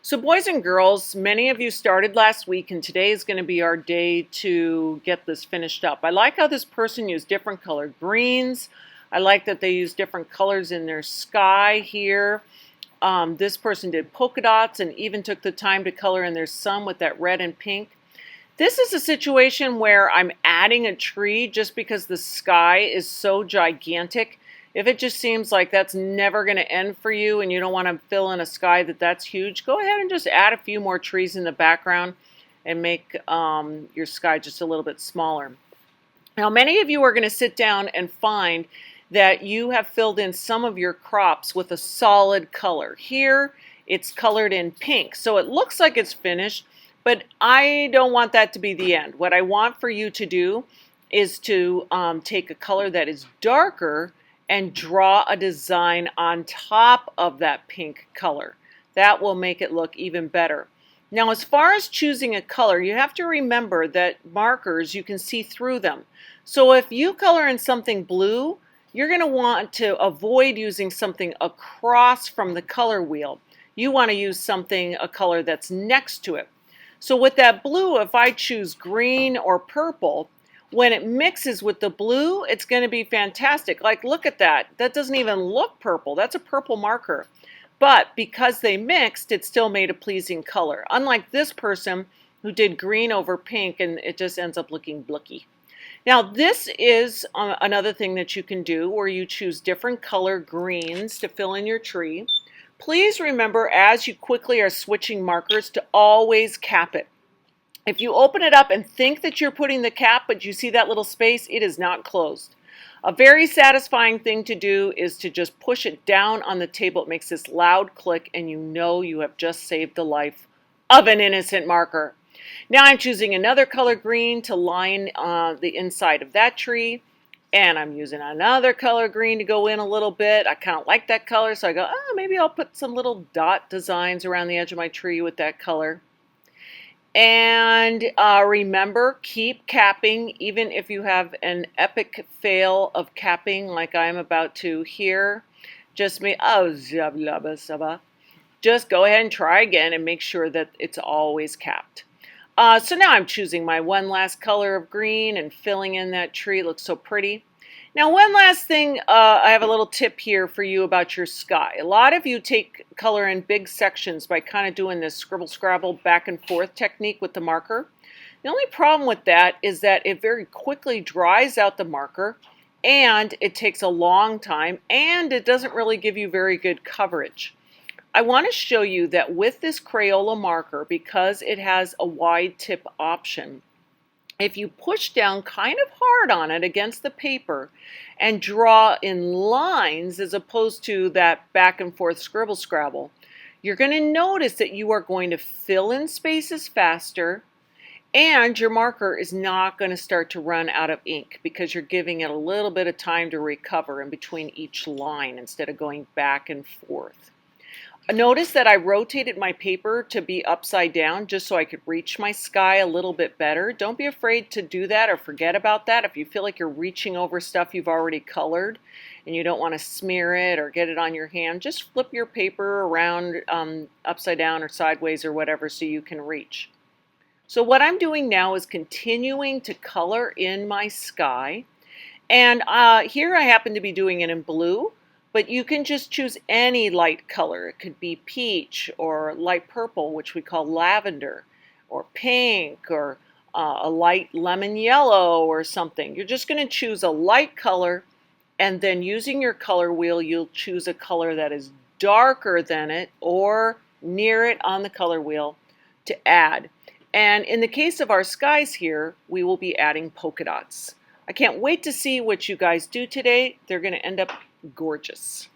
So boys and girls, many of you started last week and today is going to be our day to get this finished up. I like how this person used different colored greens. I like that they used different colors in their sky here. This person did polka dots and even took the time to color in their sun with that red and pink. This is a situation where I'm adding a tree just because the sky is so gigantic. If it just seems like that's never going to end for you and you don't want to fill in a sky that's huge, go ahead and just add a few more trees in the background and make your sky just a little bit smaller. Now, many of you are going to sit down and find that you have filled in some of your crops with a solid color. Here, it's colored in pink, so it looks like it's finished, but I don't want that to be the end. What I want for you to do is to take a color that is darker and draw a design on top of that pink color. That will make it look even better. Now, as far as choosing a color, you have to remember that markers, you can see through them. So if you color in something blue, you're going to want to avoid using something across from the color wheel. You want to use a color that's next to it. So with that blue, if I choose green or purple, when it mixes with the blue, it's going to be fantastic. Like, look at that. That doesn't even look purple. That's a purple marker. But because they mixed, it still made a pleasing color. Unlike this person who did green over pink, and it just ends up looking blicky. Now, this is another thing that you can do where you choose different color greens to fill in your tree. Please remember, as you quickly are switching markers, to always cap it. If you open it up and think that you're putting the cap, but you see that little space, it is not closed. A very satisfying thing to do is to just push it down on the table. It makes this loud click, and you know you have just saved the life of an innocent marker. Now I'm choosing another color green to line the inside of that tree, and I'm using another color green to go in a little bit. I kind of like that color, so I go, oh, maybe I'll put some little dot designs around the edge of my tree with that color. And remember, keep capping, even if you have an epic fail of capping like I'm about to here. Just go ahead and try again and make sure that it's always capped. So now I'm choosing my one last color of green and filling in that tree. It looks so pretty. Now, one last thing, I have a little tip here for you about your sky. A lot of you take color in big sections by kind of doing this scribble scrabble back and forth technique with the marker. The only problem with that is that it very quickly dries out the marker, and it takes a long time, and it doesn't really give you very good coverage. I want to show you that with this Crayola marker, because it has a wide tip option, if you push down kind of hard on it against the paper and draw in lines as opposed to that back and forth scribble scrabble, you're going to notice that you are going to fill in spaces faster, and your marker is not going to start to run out of ink because you're giving it a little bit of time to recover in between each line instead of going back and forth. Notice that I rotated my paper to be upside down just so I could reach my sky a little bit better. Don't be afraid to do that or forget about that. If you feel like you're reaching over stuff you've already colored and you don't want to smear it or get it on your hand, just flip your paper around upside down or sideways or whatever so you can reach. So what I'm doing now is continuing to color in my sky. And here I happen to be doing it in blue. But you can just choose any light color. It could be peach or light purple, which we call lavender, or pink, or a light lemon yellow or something. You're just going to choose a light color, and then using your color wheel, you'll choose a color that is darker than it or near it on the color wheel to add. And in the case of our skies here, we will be adding polka dots. I can't wait to see what you guys do today. They're going to end up gorgeous.